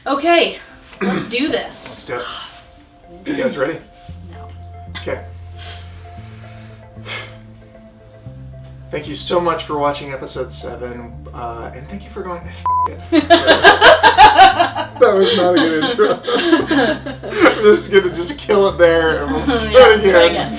Okay, let's do this. Let's do it. You guys ready? No. Okay. Thank you so much for watching episode 7, and thank you for going. That was not a good intro. I'm just gonna kill it there, and we'll start Let's again. try again.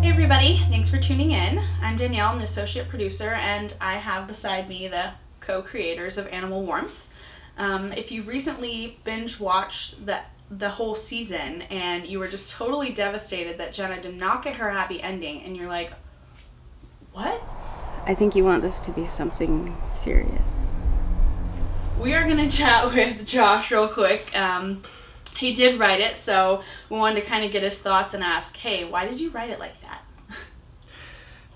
Hey everybody, thanks for tuning in. I'm Danielle, an associate producer, and I have beside me the co-creators of Animal Warmth. If you recently binge watched the whole season and you were just totally devastated that Jenna did not get her happy ending, and you're like, what? I think you want this to be something serious. We are going to chat with Josh real quick. He did write it, so we wanted to kind of get his thoughts and ask, hey, why did you write it like that?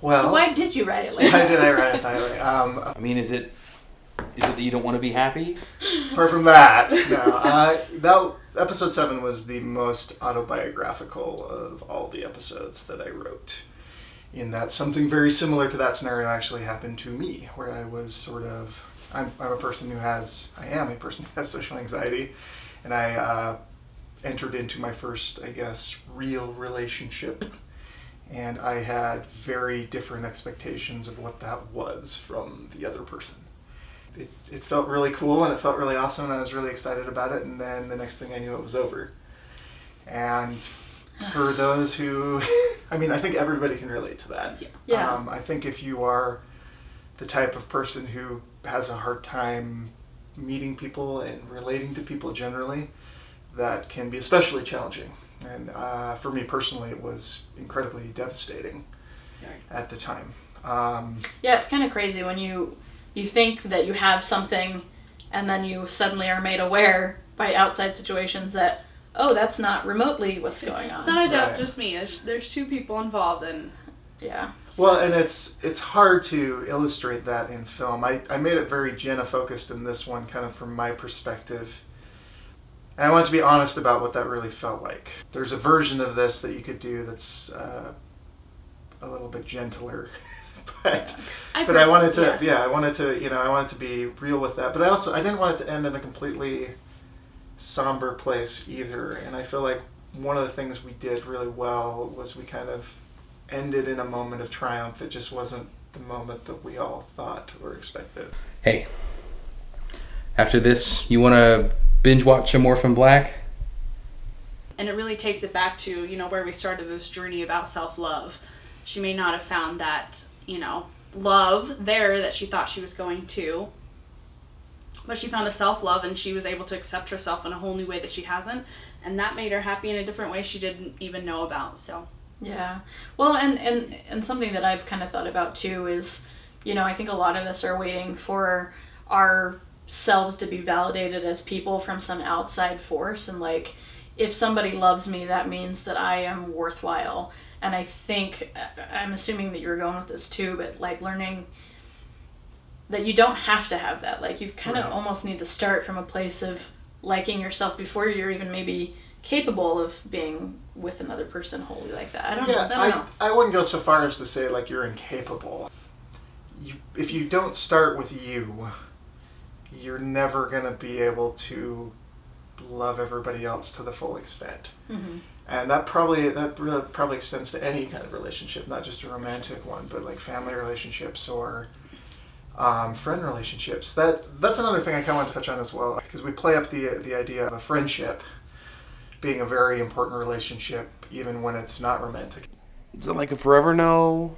Well, So why did you write it like why that? did I write it that way? I mean, is it that you don't want to be happy? Apart from that, no. That episode 7 was the most autobiographical of all the episodes that I wrote. In that something very similar to that scenario actually happened to me, where I was sort of, I am a person who has social anxiety, and I entered into my first, I guess, real relationship, and I had very different expectations of what that was from the other person. It felt really cool and it felt really awesome and I was really excited about it, and then the next thing I knew it was over. And for those who, I mean, I think everybody can relate to that. Yeah. I think if you are the type of person who has a hard time meeting people and relating to people generally, that can be especially challenging. And for me personally, it was incredibly devastating at the time. Yeah, it's kind of crazy when you think that you have something and then you suddenly are made aware by outside situations that, oh, that's not remotely what's going on. It's not a doubt just me. There's two people involved, and Yeah. Well, and it's hard to illustrate that in film. I made it very Jenna focused in this one, kind of from my perspective. And I want to be honest about what that really felt like. There's a version of this that you could do that's a little bit gentler. But I wanted to, I wanted to be real with that. But I didn't want it to end in a completely somber place either. And I feel like one of the things we did really well was we kind of ended in a moment of triumph. It just wasn't the moment that we all thought or expected. Hey, after this, you want to binge watch some Orphan Black? And it really takes it back to, where we started this journey about self-love. She may not have found that, love there that she thought she was going to, but she found a self-love and she was able to accept herself in a whole new way that she hasn't, and that made her happy in a different way she didn't even know about. So Yeah. Well, and something that I've kind of thought about too is, I think a lot of us are waiting for ourselves to be validated as people from some outside force, and like, if somebody loves me, that means that I am worthwhile. And I think, I'm assuming that you're going with this too, but like learning that you don't have to have that. Like, you kind of almost need to start from a place of liking yourself before you're even maybe capable of being with another person wholly like that. I don't know. I wouldn't go so far as to say like you're incapable. If you don't start with you, you're never going to be able to love everybody else to the full extent. Mm-hmm. And that really probably extends to any kind of relationship, not just a romantic one, but like family relationships or friend relationships. That's another thing I kind of want to touch on as well, because we play up the idea of a friendship being a very important relationship, even when it's not romantic. Is it like a forever no?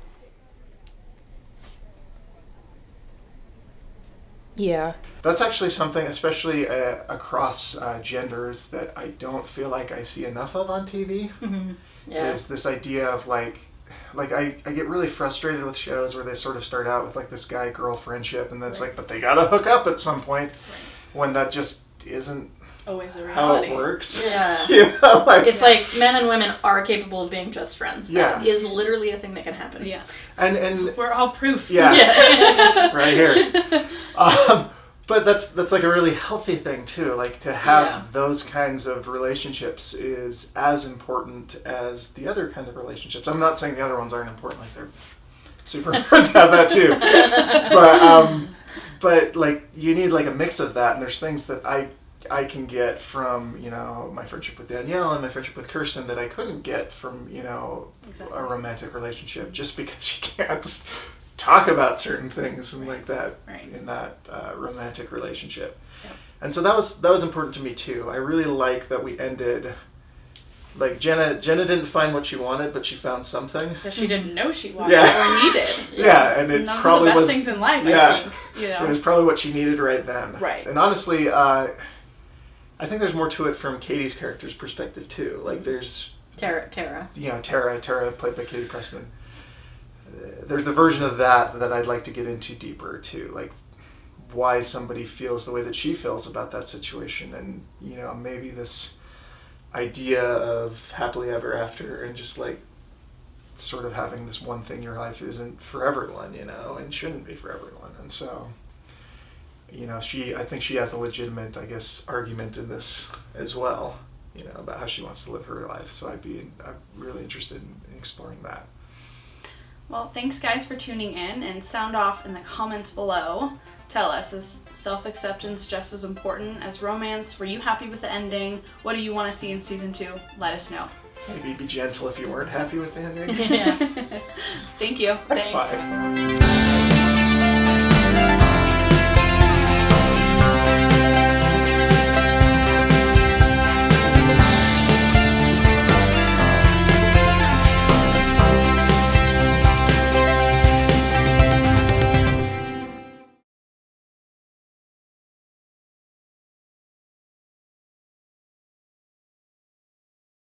Yeah. That's actually something, especially across genders, that I don't feel like I see enough of on TV. Mm-hmm. Yeah. Is this idea of like I get really frustrated with shows where they sort of start out with like this guy-girl friendship, and then it's like, but they gotta hook up at some point, when that just isn't always a how reality. it works. Yeah. It's like men and women are capable of being just friends. Yeah. That is literally a thing that can happen. Yes. And We're all proof. yeah. Right here. But that's like a really healthy thing too. Like to have Yeah. those kinds of relationships is as important as the other kind of relationships. I'm not saying the other ones aren't important. Like they're super important to have that too. But like you need like a mix of that. And there's things that I can get from, you know, my friendship with Danielle and my friendship with Kirsten that I couldn't get from, you know, Exactly. a romantic relationship, just because you can't talk about certain things and like that Right. in that romantic relationship. Yep. And so that was important to me too. I really like that we ended, like Jenna didn't find what she wanted, but she found something. That she didn't know she wanted Yeah. or needed. Yeah, and it And those probably are the best was things in life, yeah. I think. You know? It was probably what she needed right then. Right. And honestly, I think there's more to it from Katie's character's perspective too. Like there's, Tara. you know, Tara played by Katie Preston. There's a version of that I'd like to get into deeper too, like why somebody feels the way that she feels about that situation, and you know, maybe this idea of happily ever after and just like sort of having this one thing in your life isn't for everyone, you know, and shouldn't be for everyone. And so, you know, I think she has a legitimate, I guess, argument in this as well, you know, about how she wants to live her life. So I'm really interested in exploring that. Well, thanks guys for tuning in, and sound off in the comments below. Tell us, is self-acceptance just as important as romance? Were you happy with the ending? What do you want to see in season 2? Let us know. Maybe be gentle if you weren't happy with the ending. Yeah. Thank you. Thanks. Bye.